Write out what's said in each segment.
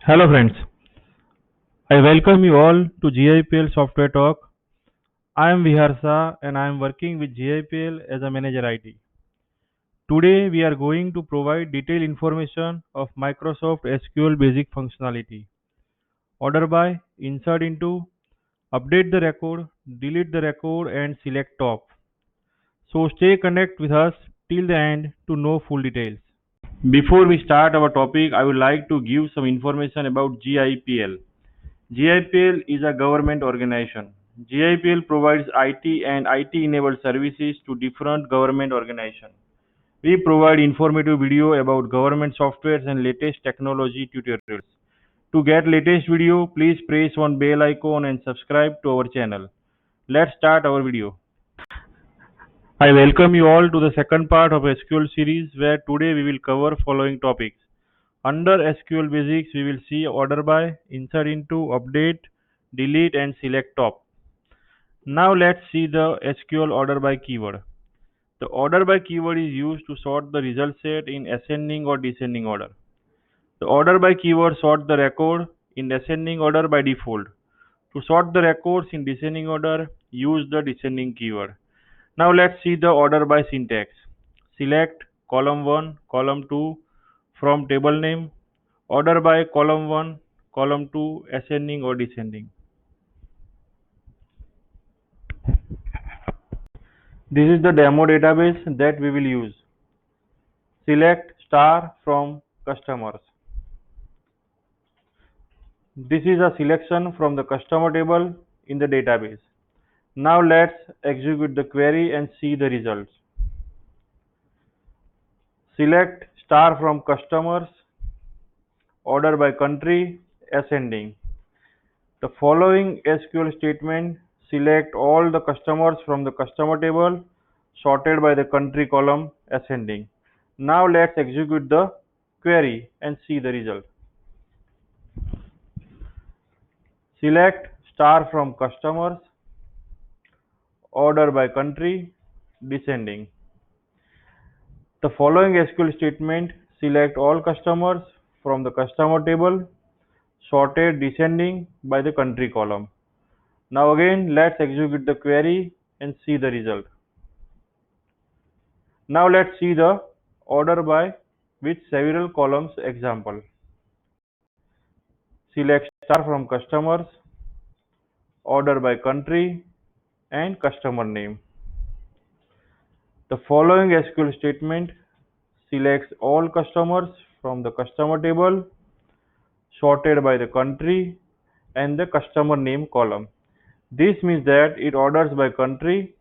Hello friends, I welcome you all to GIPL Software Talk. I am Viharsa and I am working with GIPL as a manager IT. Today we are going to provide detailed information of Microsoft SQL basic functionality. Order by, insert into, update the record, delete the record and select top. So stay connected with us till the end to know full details. Before we start our topic, I would like to give some information about GIPL. GIPL is a government organization. GIPL provides IT and IT-enabled services to different government organizations. We provide informative video about government softwares and latest technology tutorials. To get latest video, please press on bell icon and subscribe to our channel. Let's start our video. I welcome you all to the second part of SQL series where today we will cover following topics. Under SQL Basics, we will see order by, insert into, update, delete and select top. Now let's see the SQL order by keyword. The order by keyword is used to sort the result set in ascending or descending order. The order by keyword sort the record in ascending order by default. To sort the records in descending order, use the descending keyword. Now let's see the order by syntax. Select column 1, column 2 from table name. Order by column 1, column 2, ascending or descending. This is the demo database that we will use. Select star from customers. This is a selection from the customer table in the database. Now let's execute the query and see the results. Select star from customers, order by country, ascending. The following SQL statement select all the customers from the customer table sorted by the country column ascending. Now let's execute the query and see the result. Select star from customers, order by country, descending. The following SQL statement select all customers from the customer table sorted descending by the country column. Now again let's execute the query and see the result. Now let's see the order by with several columns example. Select star from customers, order by country and customer name. The following SQL statement selects all customers from the customer table sorted by the country and the customer name column. This means that it orders by country,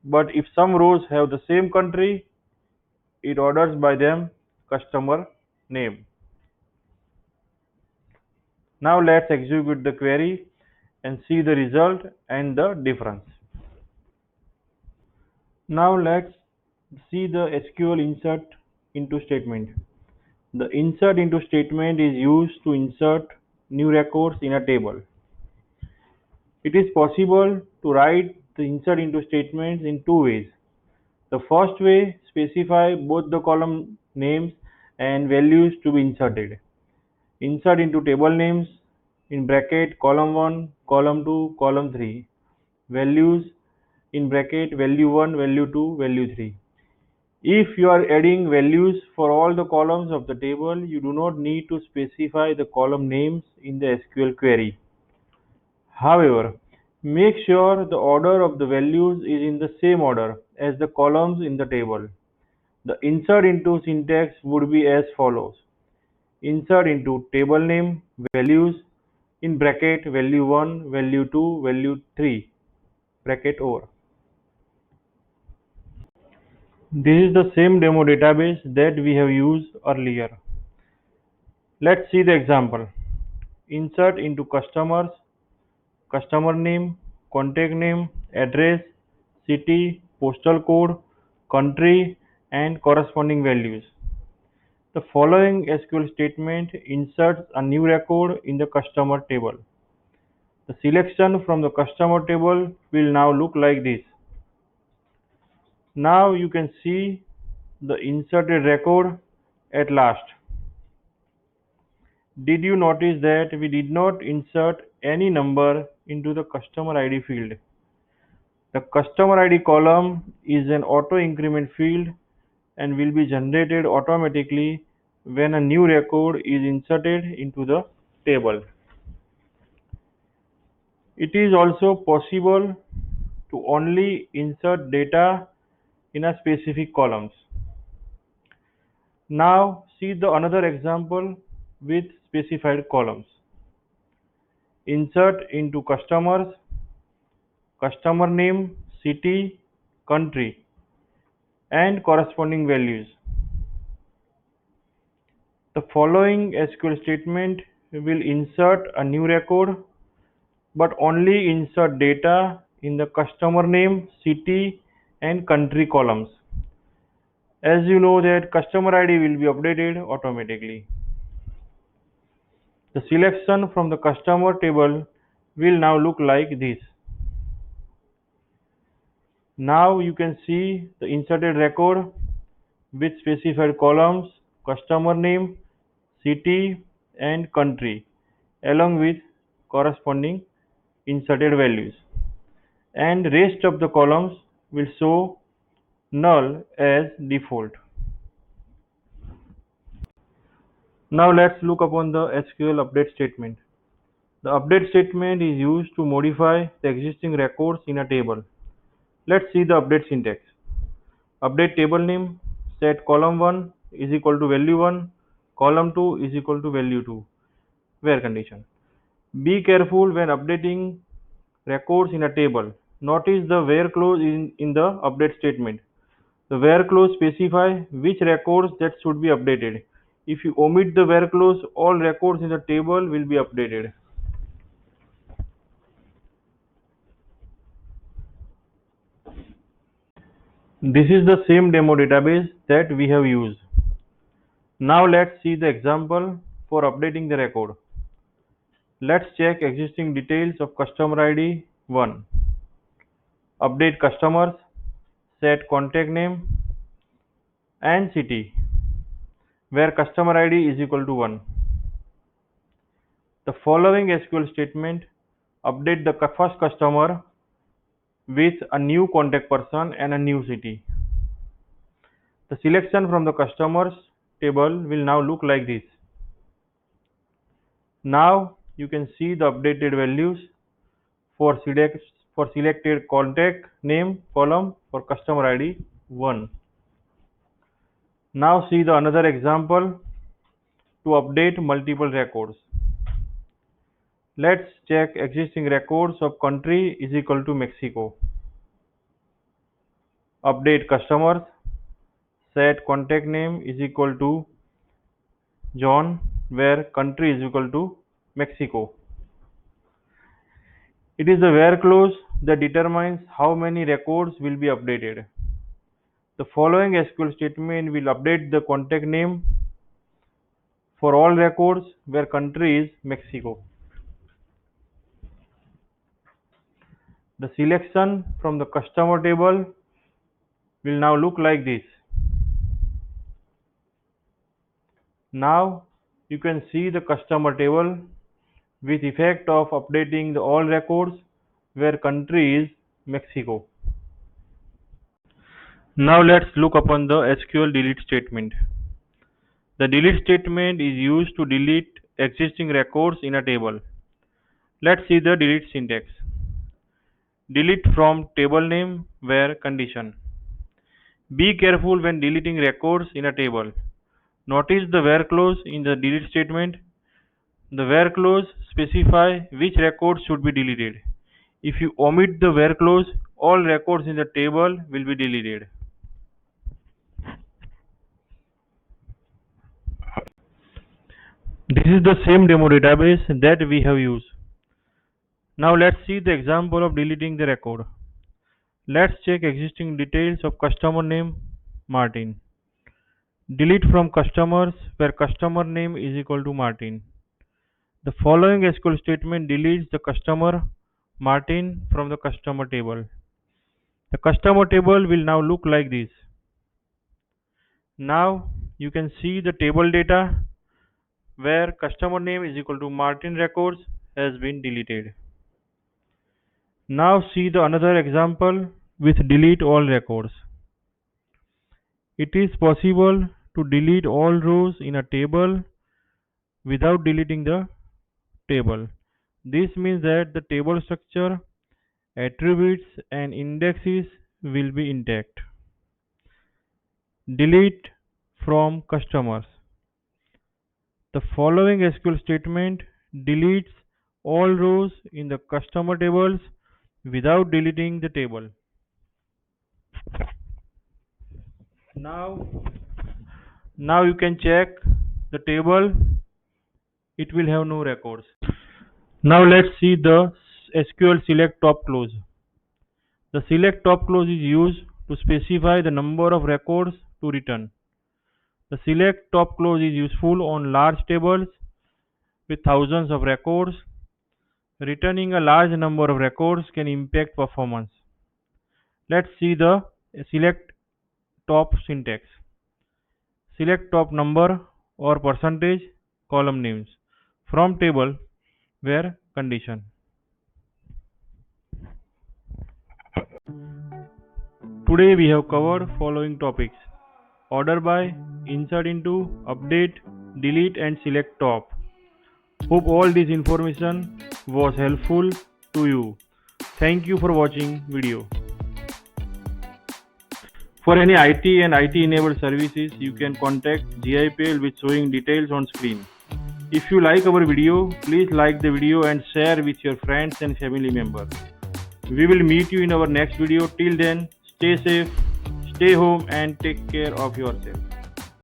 but if some rows have the same country, it orders by them customer name. Now let's execute the query and see the result and the difference. Now let's see the SQL insert into statement. The insert into statement is used to insert new records in a table. It is possible to write the insert into statements in two ways. The first way, specify both the column names and values to be inserted. Insert into table names in bracket column 1, column 2, column 3. Values in bracket value 1, value 2, value 3. If you are adding values for all the columns of the table, you do not need to specify the column names in the SQL query. However, make sure the order of the values is in the same order as the columns in the table. The insert into syntax would be as follows. Insert into table name values in bracket value 1, value 2, value 3, bracket over. This is the same demo database that we have used earlier. Let's see the example. Insert into customers, customer name, contact name, address, city, postal code, country, and corresponding values. The following SQL statement inserts a new record in the customer table. The selection from the customer table will now look like this. Now you can see the inserted record at last. Did you notice that we did not insert any number into the customer ID field? The customer ID column is an auto increment field and will be generated automatically when a new record is inserted into the table. It is also possible to only insert data in a specific columns. Now see the another example with specified columns. Insert into customers, customer name, city, country, and corresponding values. The following SQL statement will insert a new record, but only insert data in the customer name, city, and country columns. As you know that customer ID will be updated automatically. The selection from the customer table will now look like this. Now you can see the inserted record with specified columns, customer name, city, and country, along with corresponding inserted values. And rest of the columns will show null as default. Now let's look upon the SQL update statement. The update statement is used to modify the existing records in a table. Let's see the update syntax. Update table name, set column 1 is equal to value 1, column 2 is equal to value 2, where condition. Be careful when updating records in a table. Notice the where clause in the update statement. The where clause specify which records that should be updated. If you omit the where clause, all records in the table will be updated. This is the same demo database that we have used. Now let's see the example for updating the record. Let's check existing details of customer ID 1. Update customers, set contact name and city, where customer ID is equal to 1. The following SQL statement update the first customer with a new contact person and a new city. The selection from the customers table will now look like this. Now you can see the updated values for selected contact name column for customer ID 1. Now see the another example to update multiple records. Let's check existing records of country is equal to Mexico. Update customers, set contact name is equal to John, where country is equal to Mexico. It is the where clause that determines how many records will be updated. The following SQL statement will update the contact name for all records where country is Mexico. The selection from the customer table will now look like this. Now you can see the customer table with effect of updating the all records where country is Mexico. Now let's look upon the SQL delete statement. The delete statement is used to delete existing records in a table. Let's see the delete syntax. Delete from table name where condition. Be careful when deleting records in a table. Notice the where clause in the delete statement. The where clause specify which records should be deleted. If you omit the where clause, all records in the table will be deleted. This is the same demo database that we have used. Now let's see the example of deleting the record. Let's check existing details of customer name Martin. Delete from customers where customer name is equal to Martin. The following SQL statement deletes the customer Martin from the customer table. The customer table will now look like this. Now you can see the table data where customer name is equal to Martin Records has been deleted. Now see the another example with delete all records. It is possible to delete all rows in a table without deleting the table. This means that the table structure, attributes and indexes will be intact. Delete from customers. The following SQL statement deletes all rows in the customer tables without deleting the table. Now, now you can check the table, it will have no records. Now let's see the SQL select top clause. The select top clause is used to specify the number of records to return. The select top clause is useful on large tables with thousands of records. Returning a large number of records can impact performance. Let's see the select top syntax. Select top number or percentage column names from table where condition. Today we have covered following topics: order by, insert into, update, delete and select top. Hope all this information was helpful to you. Thank you for watching video. For any IT and IT enabled services, you can contact GIPL with showing details on screen. If you like our video, please like the video and share with your friends and family members. We will meet you in our next video. Till then, stay safe, stay home and take care of yourself.